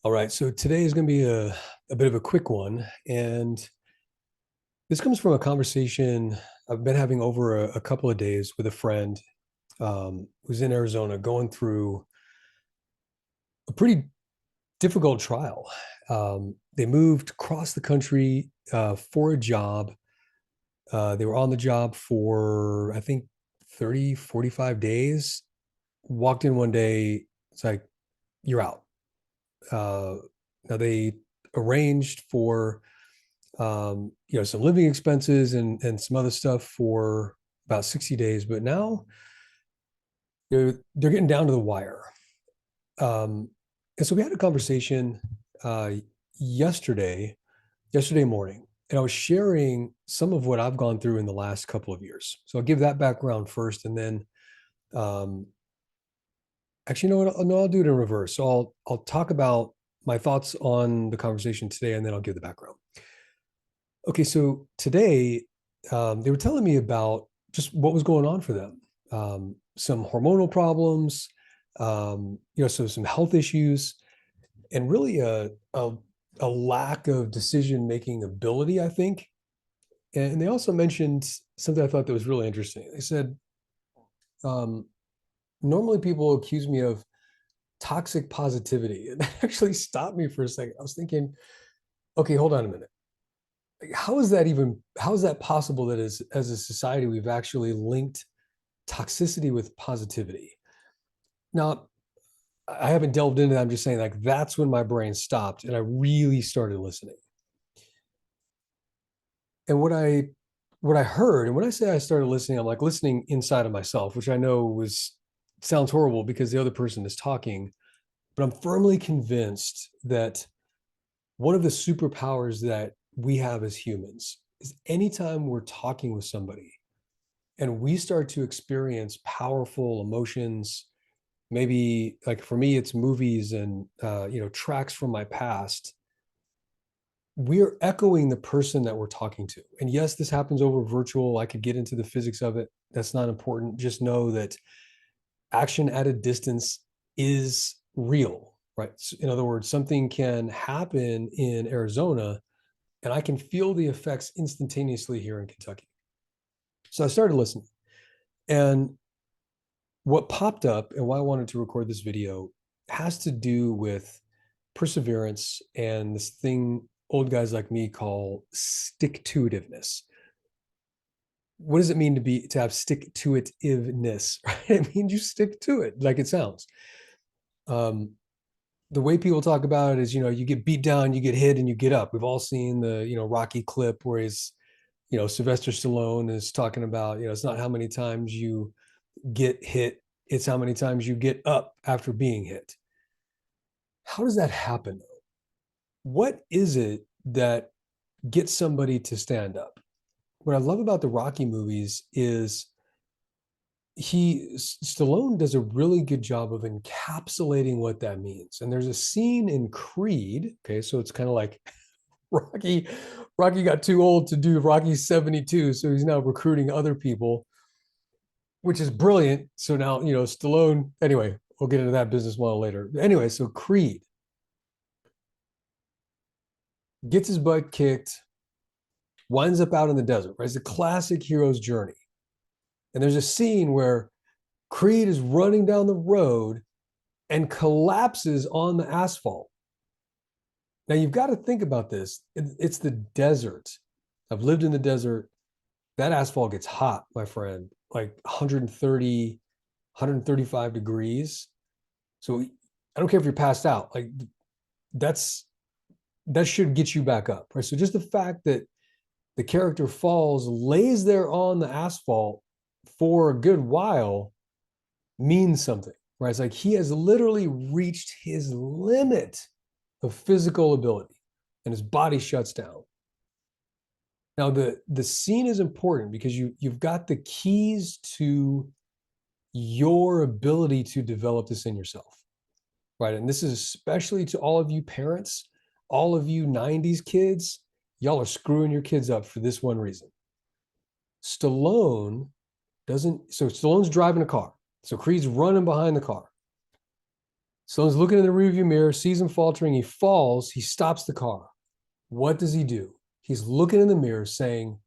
All right, so today is going to be a bit of a quick one. And this comes from a conversation I've been having over a couple of days with a friend who's in Arizona going through a pretty difficult trial. They moved across the country for a job. They were on the job for, I think, 30, 45 days. Walked in one day, it's like, you're out. Uh, Now they arranged for some living expenses and some other stuff for about 60 days, but now they're getting down to the wire. Um, and so we had a conversation uh, yesterday, yesterday morning, and I was sharing some of what I've gone through in the last couple of years. So I'll give that background first, and then um, actually, you know what? No, I'll do it in reverse. So I'll talk about my thoughts on the conversation today, and then I'll give the background. Okay, so today they were telling me about just what was going on for them. Some hormonal problems, so some health issues, and really a lack of decision making ability, I think. And they also mentioned something I thought that was really interesting. They said, um, normally people accuse me of toxic positivity, and that actually stopped me for a second. I was thinking, okay, hold on a minute. How is that possible that as a society we've actually linked toxicity with positivity? Now, I haven't delved into that. I'm just saying, like, that's when my brain stopped and I really started listening. And what I heard, and when I say I started listening, I'm like listening inside of myself, which I know was sounds horrible because the other person is talking, but I'm firmly convinced that one of the superpowers that we have as humans is anytime we're talking with somebody and we start to experience powerful emotions, maybe like for me it's movies and tracks from my past, we're echoing the person that we're talking to. And yes, this happens over virtual. I could get into the physics of it. That's not important. Just know that action at a distance is real, right? In other words, something can happen in Arizona and I can feel the effects instantaneously here in Kentucky. So I started listening. And what popped up and why I wanted to record this video has to do with perseverance and this thing old guys like me call stick to itiveness. What does it mean to have stick to itiveness? Right? It means you stick to it, like it sounds. Um, the way people talk about it is, you get beat down, you get hit, and you get up. We've all seen the, Rocky clip where Sylvester Stallone is talking about, it's not how many times you get hit, it's how many times you get up after being hit. How does that happen? What is it that gets somebody to stand up? What I love about the Rocky movies is Stallone does a really good job of encapsulating what that means. And there's a scene in Creed, okay, so it's kind of like Rocky Rocky got too old to do Rocky 72, so he's now recruiting other people, which is brilliant. So now, Stallone, anyway, we'll get into that business model later. Anyway, so Creed gets his butt kicked, winds up out in the desert, right? It's a classic hero's journey. And there's a scene where Creed is running down the road and collapses on the asphalt. Now you've got to think about this. It's the desert. I've lived in the desert. That asphalt gets hot, my friend, like 130, 135 degrees. So I don't care if you're passed out. Like that's that should get you back up, right? So just the fact that the character falls, lays there on the asphalt for a good while means something, right? It's like he has literally reached his limit of physical ability and his body shuts down. Now the scene is important because you've got the keys to your ability to develop this in yourself, right? And this is especially to all of you parents, all of you 90s kids, y'all are screwing your kids up for this one reason. Stallone Stallone's driving a car. So Creed's running behind the car. Someone's looking in the rearview mirror, sees him faltering. He falls. He stops the car. What does he do? He's looking in the mirror saying,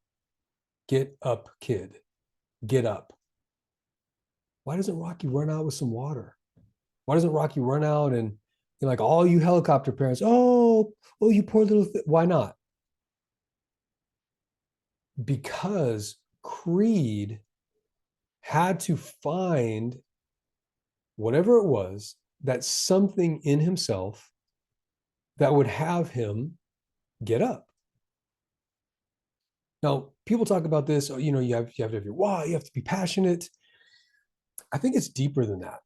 "Get up, kid. Get up." Why doesn't Rocky run out with some water? Why doesn't Rocky run out and like all you helicopter parents? Oh, you poor little. Why not? Because Creed had to find whatever it was, that something in himself that would have him get up. Now, people talk about this, you have to have your why, you have to be passionate. I think it's deeper than that.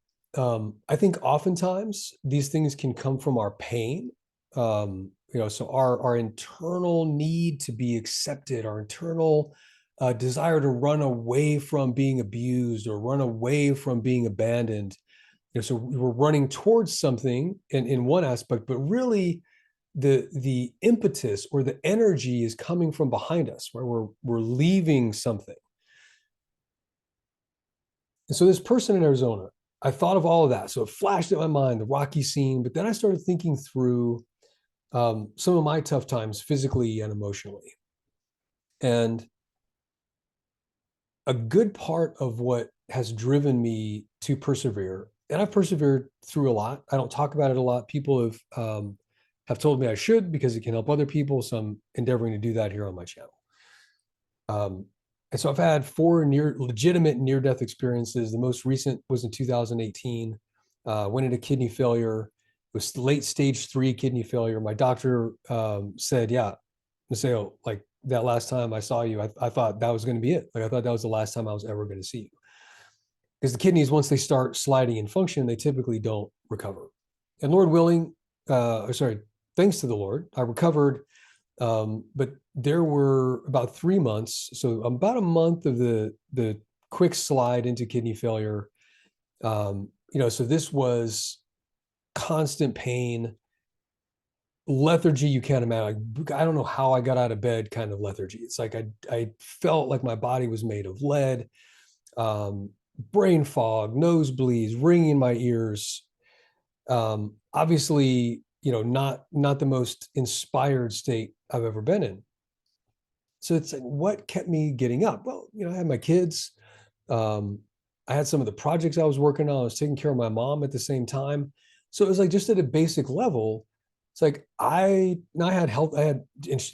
I think oftentimes these things can come from our pain. So our internal need to be accepted, our internal desire to run away from being abused or run away from being abandoned. So we're running towards something in one aspect, but really the impetus or the energy is coming from behind us, where we're leaving something. And so this person in Arizona, I thought of all of that. So it flashed in my mind, the Rocky scene, but then I started thinking through some of my tough times physically and emotionally. And a good part of what has driven me to persevere, and I've persevered through a lot. I don't talk about it a lot. People have told me I should because it can help other people. So I'm endeavoring to do that here on my channel. And so I've had 4 legitimate near-death experiences. The most recent was in 2018. Went into kidney failure. It was late stage 3 kidney failure. My doctor said, "Yeah, Maseo, like that last time I saw you, I thought that was going to be it. Like I thought that was the last time I was ever going to see you." Because the kidneys, once they start sliding in function, they typically don't recover. And Lord willing, thanks to the Lord, I recovered. But there were about 3 months, so about a month of the quick slide into kidney failure. So this was constant pain, lethargy you can't imagine. I don't know how I got out of bed kind of lethargy. It's like I felt like my body was made of lead, brain fog, nosebleeds, ringing in my ears. Obviously, not the most inspired state I've ever been in. So it's like, what kept me getting up? Well, I had my kids. Um, I had some of the projects I was working on. I was taking care of my mom at the same time. So it was like just at a basic level, it's like I had health, I had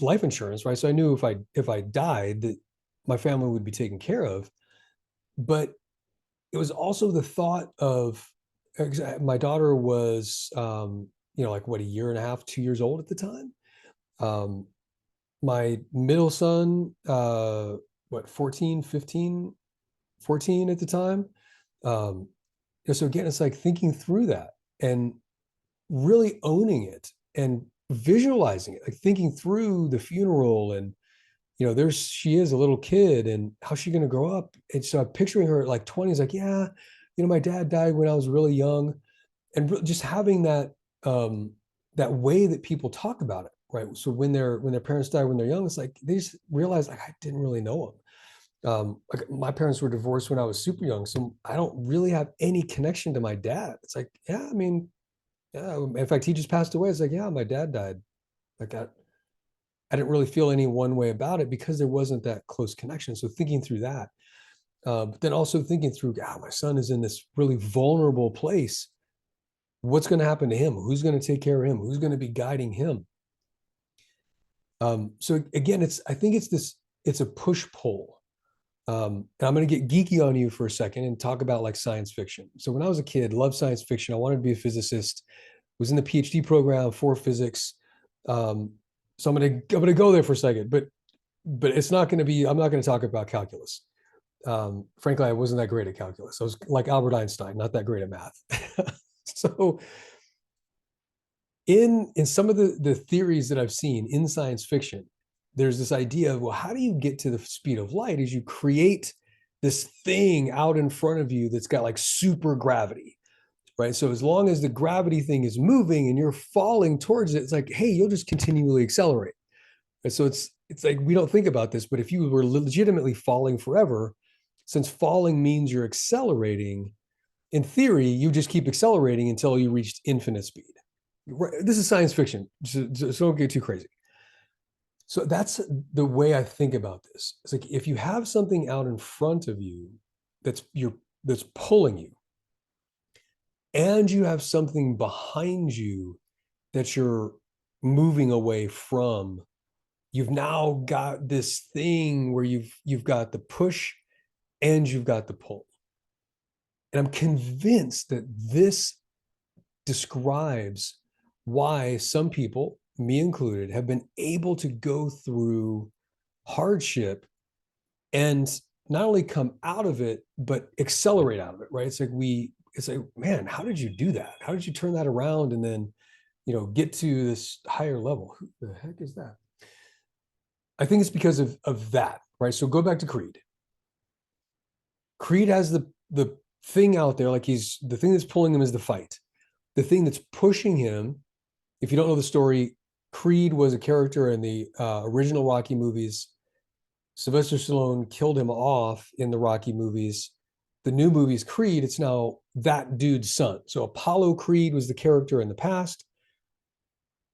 life insurance, right? So I knew if I died, that my family would be taken care of. But it was also the thought of my daughter was like what, a year and a half, 2 years old at the time. My middle son, 14, 15, 14 at the time. um so again, it's like thinking through that and really owning it and visualizing it, like thinking through the funeral. And she is a little kid, and how's she going to grow up? And so I'm picturing her at like 20s, like, yeah, my dad died when I was really young. And just having that way that people talk about it, right? So when their parents die when they're young, it's like they just realize, like, I didn't really know them. Like my parents were divorced when I was super young, so I don't really have any connection to my dad. It's like, yeah, I mean, yeah. In fact, he just passed away. It's like, yeah, my dad died. Like I didn't really feel any one way about it because there wasn't that close connection. So thinking through that, but then also thinking through, my son is in this really vulnerable place. What's going to happen to him? Who's going to take care of him? Who's going to be guiding him? So again, I think it's a push pull. And I'm going to get geeky on you for a second and talk about like science fiction. So when I was a kid, loved science fiction. I wanted to be a physicist, was in the PhD program for physics. So I'm gonna go there for a second, but it's not going to be, I'm not going to talk about calculus. Frankly, I wasn't that great at calculus. I was like Albert Einstein, not that great at math. So in some of the theories that I've seen in science fiction, there's this idea of, well, how do you get to the speed of light? Is you create this thing out in front of you that's got like super gravity, right? So as long as the gravity thing is moving and you're falling towards it, it's like, hey, you'll just continually accelerate. And so it's like, we don't think about this, but if you were legitimately falling forever, since falling means you're accelerating, in theory, you just keep accelerating until you reached infinite speed. This is science fiction, so don't get too crazy. So that's the way I think about this. It's like if you have something out in front of you that's pulling you, and you have something behind you that you're moving away from, you've now got this thing where you've got the push and you've got the pull. And I'm convinced that this describes why some people, me included, have been able to go through hardship and not only come out of it, but accelerate out of it, right? It's like, man, how did you do that? How did you turn that around and then, get to this higher level? Who the heck is that? I think it's because of that, right? So go back to Creed. Creed has the thing out there, like the thing that's pulling him is the fight. The thing that's pushing him, if you don't know the story, Creed was a character in the original Rocky movies. Sylvester Stallone killed him off in the Rocky movies. The new movies, Creed, it's now that dude's son. So Apollo Creed was the character in the past.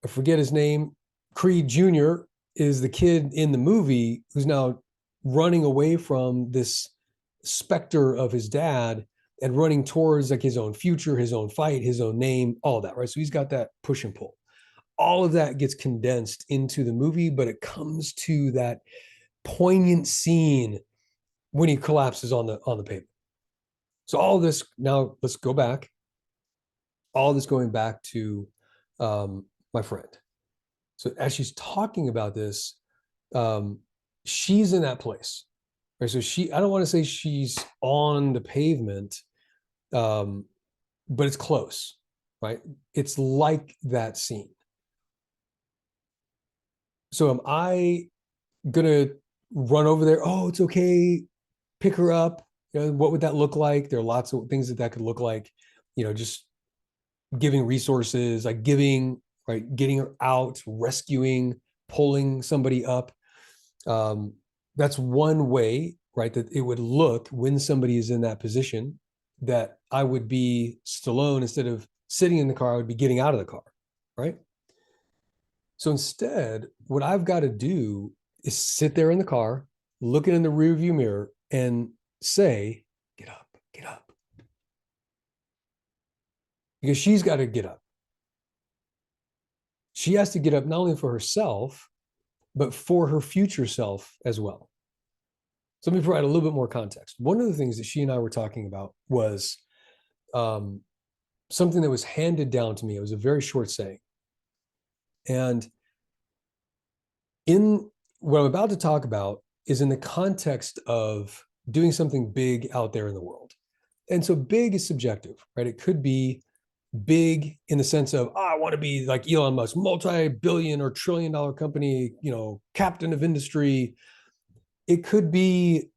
I forget his name. Creed Jr. is the kid in the movie who's now running away from this specter of his dad and running towards like his own future, his own fight, his own name, all that, right? So he's got that push and pull. All of that gets condensed into the movie, but it comes to that poignant scene when he collapses on the pavement. So all of this, now let's go back. All this going back to my friend. So as she's talking about this, she's in that place. Right. So I don't want to say she's on the pavement, but it's close, right? It's like that scene. So am I gonna run over there? Oh, it's okay. Pick her up. What would that look like? There are lots of things that could look like. Just giving resources, like right, getting her out, rescuing, pulling somebody up. That's one way, right, that it would look when somebody is in that position, that I would be Stallone. Instead of sitting in the car, I would be getting out of the car, right? So instead, what I've got to do is sit there in the car, looking in the rearview mirror and say, get up, get up. Because she's got to get up. She has to get up not only for herself, but for her future self as well. So let me provide a little bit more context. One of the things that she and I were talking about was something that was handed down to me. It was a very short saying. And in what I'm about to talk about is in the context of doing something big out there in the world. And so big is subjective, right? It could be big in the sense of, I want to be like Elon Musk, multi-billion or trillion-dollar company, captain of industry. It could be,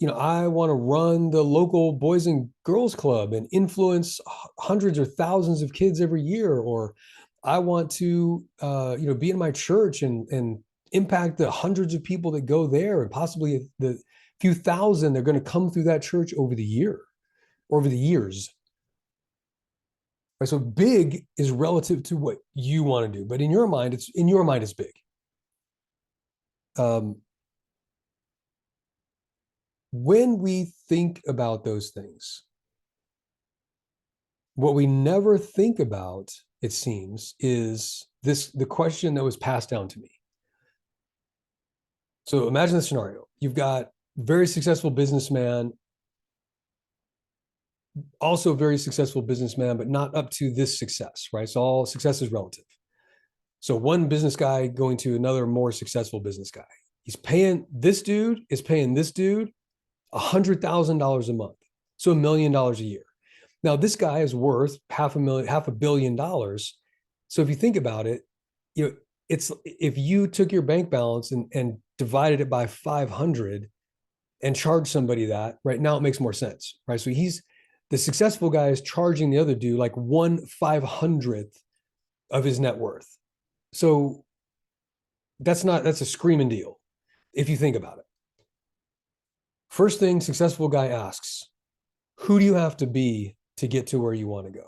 I want to run the local boys and girls club and influence hundreds or thousands of kids every year. Or I want to, be in my church and impact the hundreds of people that go there, and possibly the few thousand they're going to come through that church over the years. Right? So big is relative to what you want to do, but in your mind, it's big. When we think about those things, what we never think about, it seems, is the question that was passed down to me. So imagine the scenario. You've got very successful businessman, also very successful businessman, but not up to this success, right? So all success is relative. So one business guy going to another more successful business guy. This dude is paying this dude $100,000 a month. So $1 million a year. Now this guy is worth $500 million. So if you think about it, it's if you took your bank balance and divided it by 500 and charged somebody that, right now it makes more sense, right? So the successful guy is charging the other dude like 1/500th of his net worth. So that's a screaming deal if you think about it. First thing successful guy asks, who do you have to be to get to where you want to go.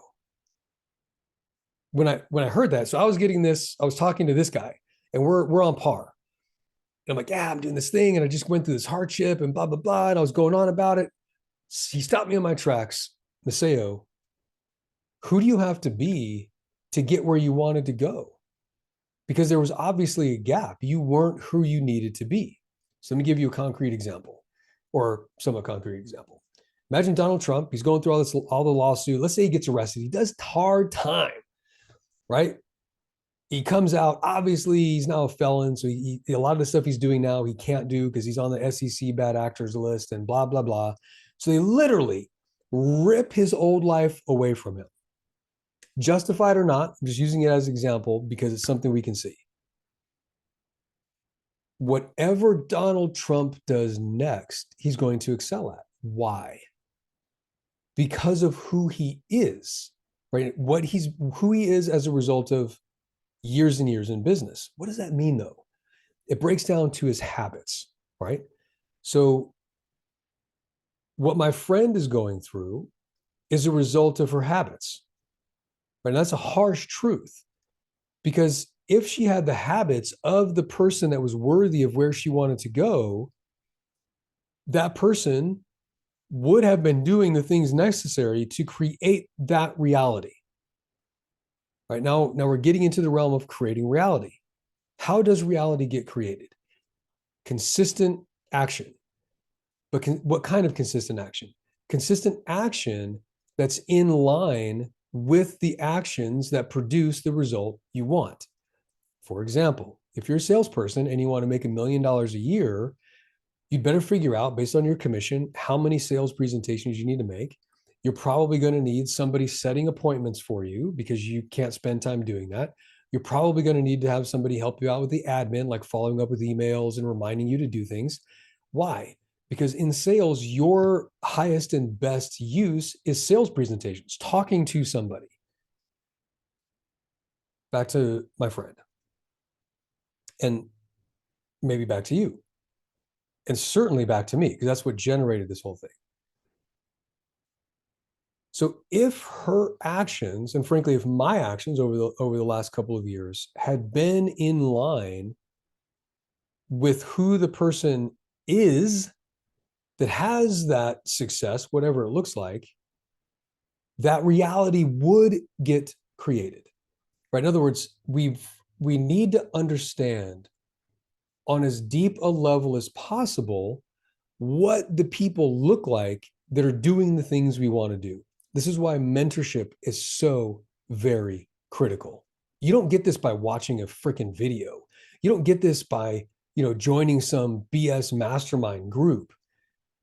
When I heard that, so I was getting this, I was talking to this guy and we're on par. And I'm like, yeah, I'm doing this thing. And I just went through this hardship and blah, blah, blah. And I was going on about it. He stopped me on my tracks. Maceo, who do you have to be to get where you wanted to go? Because there was obviously a gap. You weren't who you needed to be. So let me give you a concrete example, or somewhat concrete example. Imagine Donald Trump. He's going through all the lawsuit. Let's say he gets arrested. He does hard time, right? He comes out. Obviously, he's now a felon. So a lot of the stuff he's doing now, he can't do because he's on the SEC bad actors list and blah, blah, blah. So they literally rip his old life away from him. Justified or not, I'm just using it as an example because it's something we can see. Whatever Donald Trump does next, he's going to excel at. Why? Because of who he is, right? Who he is as a result of years and years in business. What does that mean though? It breaks down to his habits, right? So what my friend is going through is a result of her habits, right? And that's a harsh truth, because if she had the habits of the person that was worthy of where she wanted to go, that person would have been doing the things necessary to create that reality. Right now we're getting into the realm of creating reality. How does reality get created? Consistent action. But what kind of consistent action? Consistent action that's in line with the actions that produce the result you want. For example, if you're a salesperson and you want to make $1 million a year, you'd better figure out, based on your commission, how many sales presentations you need to make. You're probably going to need somebody setting appointments for you because you can't spend time doing that. You're probably going to need to have somebody help you out with the admin, like following up with emails and reminding you to do things. Why? Because in sales, your highest and best use is sales presentations, talking to somebody. Back to my friend. And maybe back to you. And certainly back to me, because that's what generated this whole thing. So if her actions, and frankly, if my actions over the last couple of years had been in line with who the person is that has that success, whatever it looks like, that reality would get created, right? In other words, we need to understand on as deep a level as possible what the people look like that are doing the things we want to do. This is why mentorship is so very critical. You don't get this by watching a freaking video. You don't get this by, joining some BS mastermind group.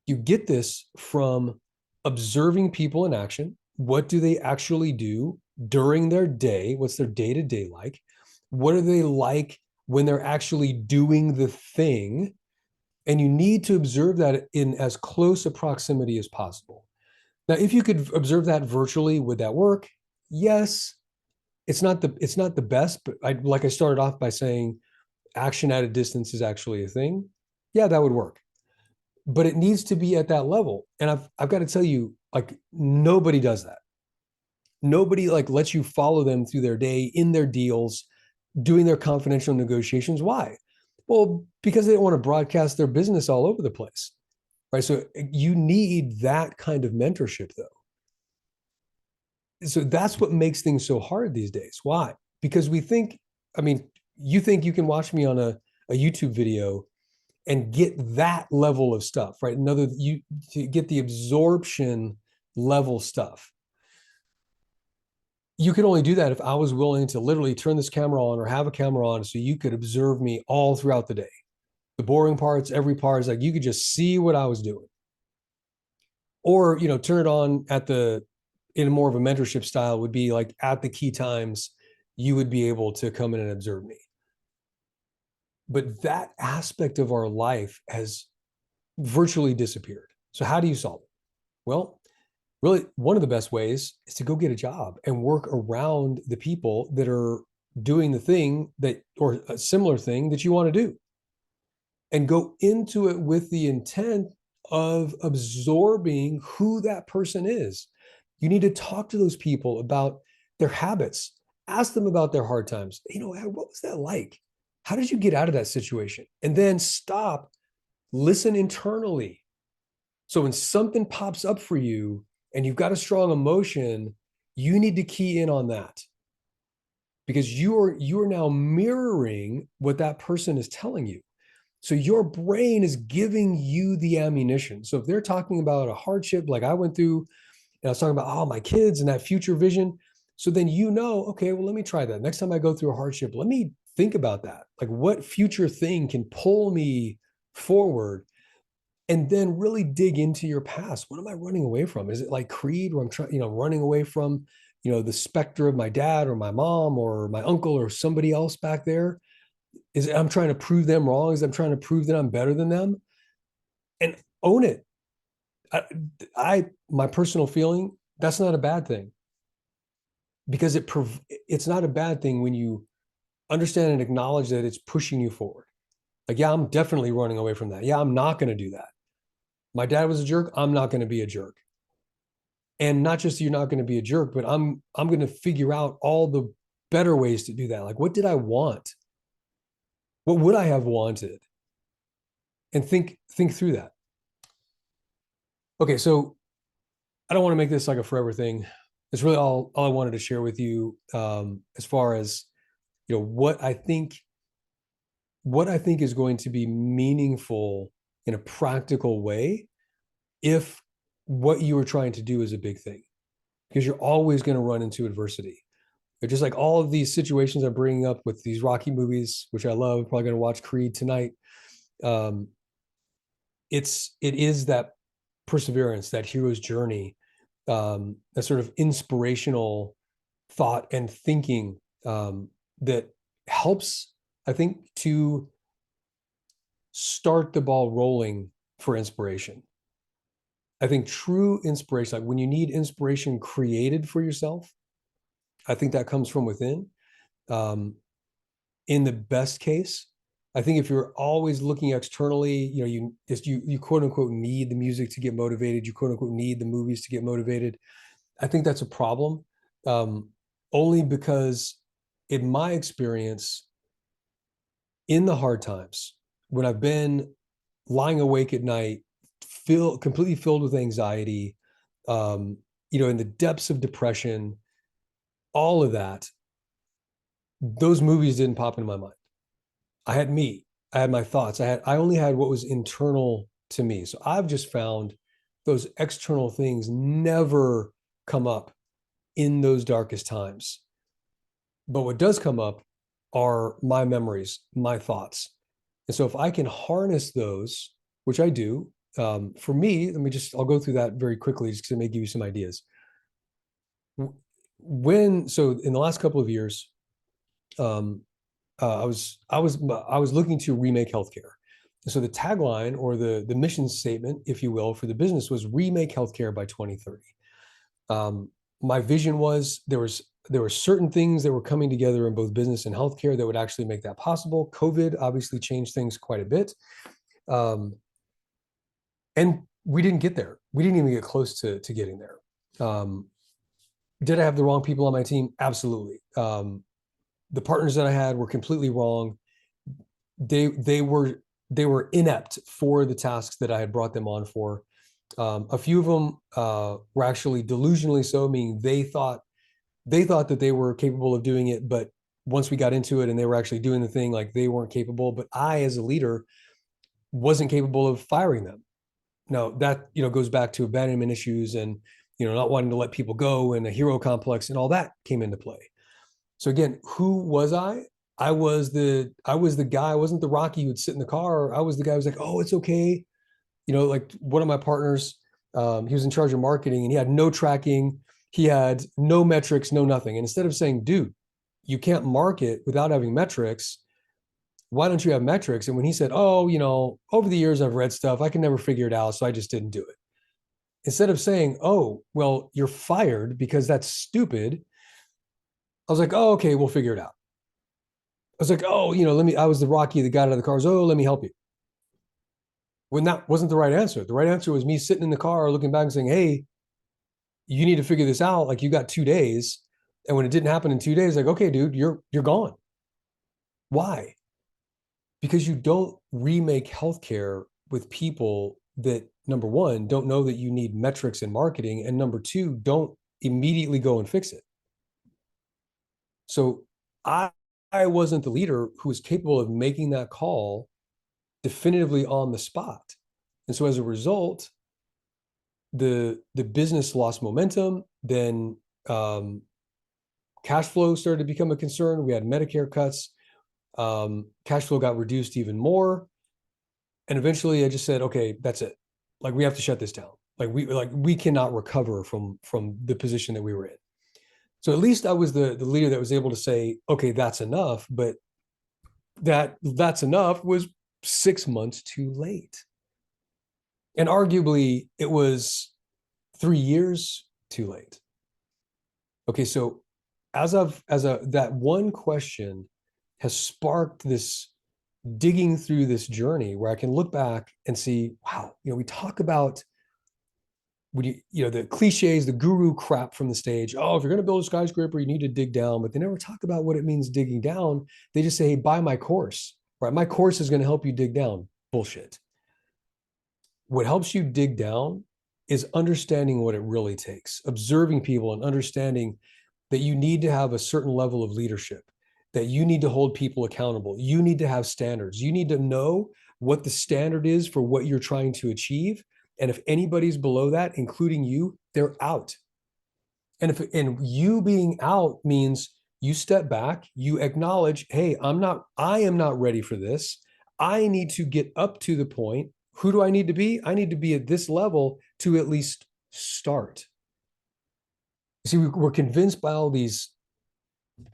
You get this from observing people in action. What do they actually do during their day? What's their day-to-day like? What are they like when they're actually doing the thing? And you need to observe that in as close a proximity as possible. Now, if you could observe that virtually, would that work? Yes. It's not the best, but like I started off by saying, action at a distance is actually a thing. Yeah, that would work. But it needs to be at that level. And I've got to tell you, like, nobody does that. Nobody like lets you follow them through their day, in their deals, doing their confidential negotiations. Why? Well, because they don't want to broadcast their business all over the place, right? So you need that kind of mentorship, though. So that's what makes things so hard these days. Why? Because we think, you think you can watch me on a YouTube video and get that level of stuff, right? You to get the absorption level stuff. You could only do that if I was willing to literally turn this camera on or have a camera on so you could observe me all throughout the day. The boring parts, every part is like you could just see what I was doing. Or, turn it on in more of a mentorship style would be like at the key times you would be able to come in and observe me. But that aspect of our life has virtually disappeared. So how do you solve it? Well, really, one of the best ways is to go get a job and work around the people that are doing the thing or a similar thing that you want to do, and go into it with the intent of absorbing who that person is. You need to talk to those people about their habits. Ask them about their hard times. What was that like? How did you get out of that situation? And then stop, listen internally. So when something pops up for you and you've got a strong emotion, you need to key in on that, because you are now mirroring what that person is telling you. So your brain is giving you the ammunition. So if they're talking about a hardship like I went through, and I was talking about, oh, my kids and that future vision. So then, okay, well, let me try that. Next time I go through a hardship, let me think about that. Like, what future thing can pull me forward? And then really dig into your past. What am I running away from? Is it like Creed, where I'm trying, running away from, the specter of my dad or my mom or my uncle or somebody else back there? Is it, I'm trying to prove them wrong? Is I'm trying to prove that I'm better than them? And own it. My personal feeling, that's not a bad thing, because it's not a bad thing when you understand and acknowledge that it's pushing you forward. Like, yeah, I'm definitely running away from that. Yeah, I'm not going to do that. My dad was a jerk. I'm not going to be a jerk. And not just you're not going to be a jerk, but I'm going to figure out all the better ways to do that. Like, what did I want? What would I have wanted? And think through that. Okay, so I don't want to make this like a forever thing. It's really all I wanted to share with you, as far as what I think is going to be meaningful in a practical way if what you are trying to do is a big thing, because you're always going to run into adversity. They're just like all of these situations I'm bringing up with these Rocky movies, which I love. Probably going to watch Creed tonight. Um, it is that perseverance, that hero's journey, that sort of inspirational thought and thinking, that helps, I think, to start the ball rolling for inspiration. I think true inspiration, like when you need inspiration created for yourself, I think that comes from within. Um, in the best case, I think if you're always looking externally, you quote unquote need the music to get motivated, you quote unquote need the movies to get motivated. I think that's a problem. Um, Only because, in my experience, in the hard times, when I've been lying awake at night, completely filled with anxiety, in the depths of depression, all of that, those movies didn't pop into my mind. I had me, I had my thoughts. I only had what was internal to me. So I've just found those external things never come up in those darkest times. But what does come up are my memories, my thoughts. And so if I can harness those, which I do, for me, I'll go through that very quickly just because it may give you some ideas. So in the last couple of years, I was looking to remake healthcare. So the tagline, or the mission statement, if you will, for the business was remake healthcare by 2030. My vision was there were certain things that were coming together in both business and healthcare that would actually make that possible. COVID obviously changed things quite a bit. And we didn't get there. We didn't even get close to getting there. Did I have the wrong people on my team? Absolutely. The partners that I had were completely wrong. They were inept for the tasks that I had brought them on for. A few of them were actually delusionally so, meaning they thought that they were capable of doing it, but once we got into it and they were actually doing the thing, like, they weren't capable. But I, as a leader, wasn't capable of firing them. Now that goes back to abandonment issues and not wanting to let people go, and a hero complex, and all that came into play. So again, who was I? I was the guy. I wasn't the Rocky who would sit in the car. I was the guy who was like, oh, it's okay. Like one of my partners, he was in charge of marketing, and he had no tracking. He had no metrics, no nothing. And instead of saying, dude, you can't market without having metrics, why don't you have metrics? And when he said, oh, over the years I've read stuff, I can never figure it out, so I just didn't do it. Instead of saying, oh, well, you're fired because that's stupid, I was like, oh, okay, we'll figure it out. I was like, oh, I was the Rocky that got out of the cars. Oh, let me help you. When that wasn't the right answer. The right answer was me sitting in the car looking back and saying, hey, you need to figure this out. Like you got 2 days. And when it didn't happen in 2 days, like, okay, dude, you're gone. Why? Because you don't remake healthcare with people that, number one, don't know that you need metrics in marketing, and number two, don't immediately go and fix it. So I wasn't the leader who was capable of making that call definitively on the spot. And so as a result, the business lost momentum. Then cash flow started to become a concern. We had Medicare cuts. Cash flow got reduced even more. And eventually I just said, okay, that's it. Like we have to shut this down. We cannot recover from the position that we were in. So at least I was the leader that was able to say, okay, that's enough. But that's enough was 6 months too late. And arguably it was 3 years too late. Okay, so that one question has sparked this digging through this journey where I can look back and see, wow, we talk about when the cliches, the guru crap from the stage. Oh, if you're going to build a skyscraper, you need to dig down, but they never talk about what it means digging down. They just say, hey, buy my course, right? My course is going to help you dig down. Bullshit. What helps you dig down is understanding what it really takes, observing people and understanding that you need to have a certain level of leadership, that you need to hold people accountable. You need to have standards. You need to know what the standard is for what you're trying to achieve. And if anybody's below that, including you, they're out. And you being out means you step back, you acknowledge, hey, I am not ready for this. I need to get up to the point. Who do I need to be? I need to be at this level to at least start. See, we're convinced by all these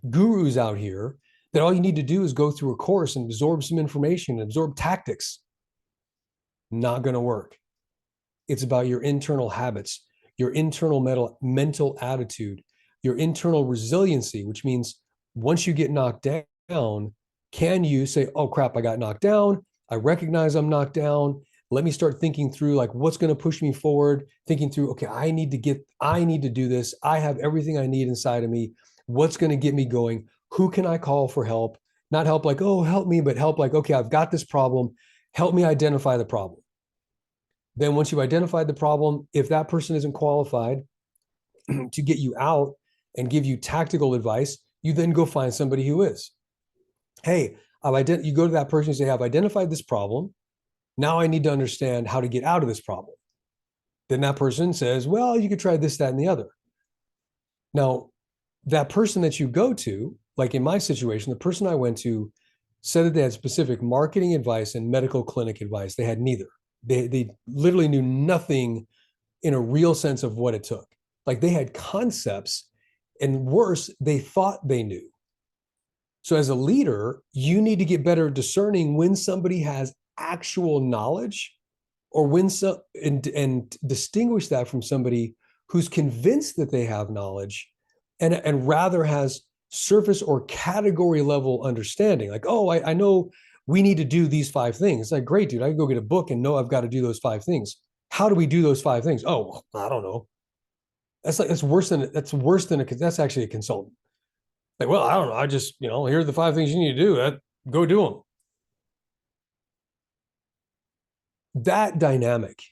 gurus out here that all you need to do is go through a course and absorb some information, absorb tactics. Not going to work. It's about your internal habits, your internal mental attitude, your internal resiliency, which means once you get knocked down, can you say, oh crap, I got knocked down. I recognize I'm knocked down. Let me start thinking through like what's going to push me forward, thinking through, okay, I need to do this. I have everything I need inside of me. What's going to get me going? Who can I call for help? Not help like, oh, help me, but help like, okay, I've got this problem. Help me identify the problem. Then once you've identified the problem, if that person isn't qualified to get you out and give you tactical advice, you then go find somebody who is. Hey, you go to that person and say, I've identified this problem. Now I need to understand how to get out of this problem. Then that person says, well, you could try this, that, and the other. Now, that person that you go to, like in my situation, the person I went to said that they had specific marketing advice and medical clinic advice. They had neither. They literally knew nothing in a real sense of what it took. Like they had concepts, and worse, they thought they knew. So as a leader, you need to get better at discerning when somebody has actual knowledge or and distinguish that from somebody who's convinced that they have knowledge and rather has surface or category level understanding. Like, oh, I know we need to do these 5 things. It's like, great, dude, I can go get a book and know I've got to do those 5 things. How do we do those 5 things? Oh, I don't know. That's worse than that's actually a consultant. Like, well, I don't know. I just, here are the 5 things you need to do. Go do them. That dynamic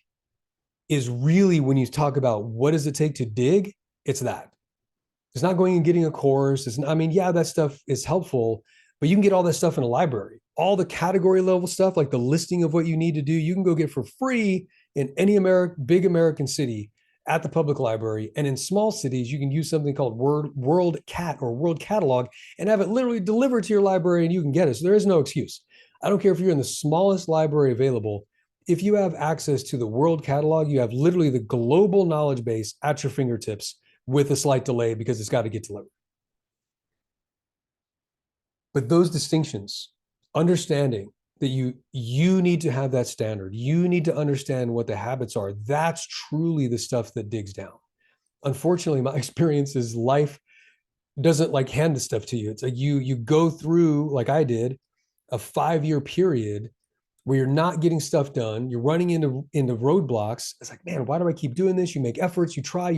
is really when you talk about what does it take to dig, it's that. It's not going and getting a course. Yeah, that stuff is helpful, but you can get all that stuff in a library. All the category level stuff, like the listing of what you need to do, you can go get for free in any big American city at the public library. And in small cities, you can use something called World Catalog and have it literally delivered to your library and you can get it. So there is no excuse. I don't care if you're in the smallest library available. If you have access to the World Catalog, you have literally the global knowledge base at your fingertips with a slight delay because it's got to get delivered. But those distinctions, understanding that you need to have that standard, you need to understand what the habits are. That's truly the stuff that digs down. Unfortunately, my experience is life doesn't like hand the stuff to you. It's like you go through, like I did, a 5-year period where you're not getting stuff done, you're running into roadblocks. It's like, man, why do I keep doing this? You make efforts, you try,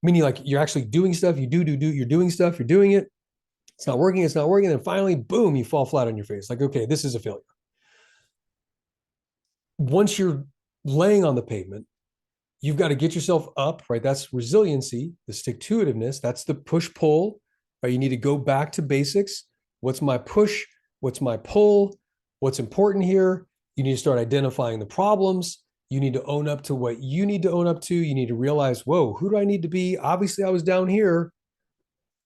meaning like you're actually doing stuff, you're doing stuff, you're doing it. It's not working, and finally, boom, you fall flat on your face. Like, okay, this is a failure. Once you're laying on the pavement, you've got to get yourself up, right? That's resiliency, the stick-to-itiveness, that's the push-pull, right? You need to go back to basics. What's my push? What's my pull? What's important here? You need to start identifying the problems. You need to own up to what you need to own up to. You need to realize, whoa, who do I need to be? Obviously, I was down here.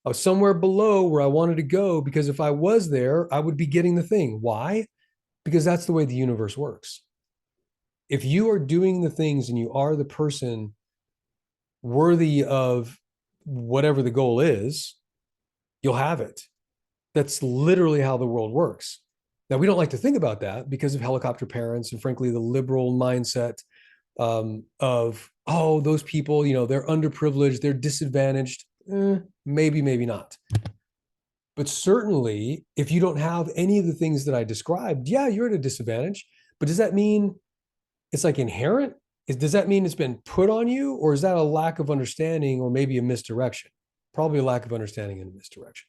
I was somewhere below where I wanted to go, because if I was there, I would be getting the thing. Why? Because that's the way the universe works. If you are doing the things and you are the person worthy of whatever the goal is, you'll have it. That's literally how the world works. Now, we don't like to think about that because of helicopter parents and, frankly, the liberal mindset of, oh, those people, they're underprivileged, they're disadvantaged. Maybe, maybe not. But certainly, if you don't have any of the things that I described, yeah, you're at a disadvantage. But does that mean it's like inherent? Does that mean it's been put on you, or is that a lack of understanding, or maybe a misdirection? Probably a lack of understanding and a misdirection.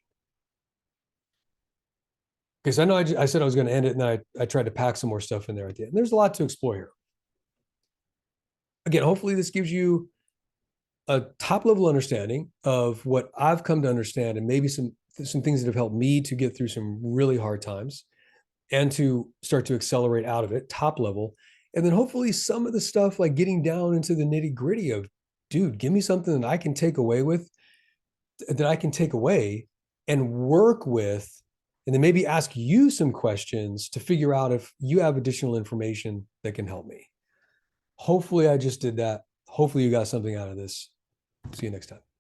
Because I know I said I was going to end it, and then I tried to pack some more stuff in there at the end. There's a lot to explore here. Again, hopefully this gives you a top level understanding of what I've come to understand, and maybe some things that have helped me to get through some really hard times and to start to accelerate out of it, top level. And then hopefully some of the stuff, like getting down into the nitty gritty of, dude, give me something that I can take away and work with, and then maybe ask you some questions to figure out if you have additional information that can help me. Hopefully I just did that. Hopefully you got something out of this. See you next time.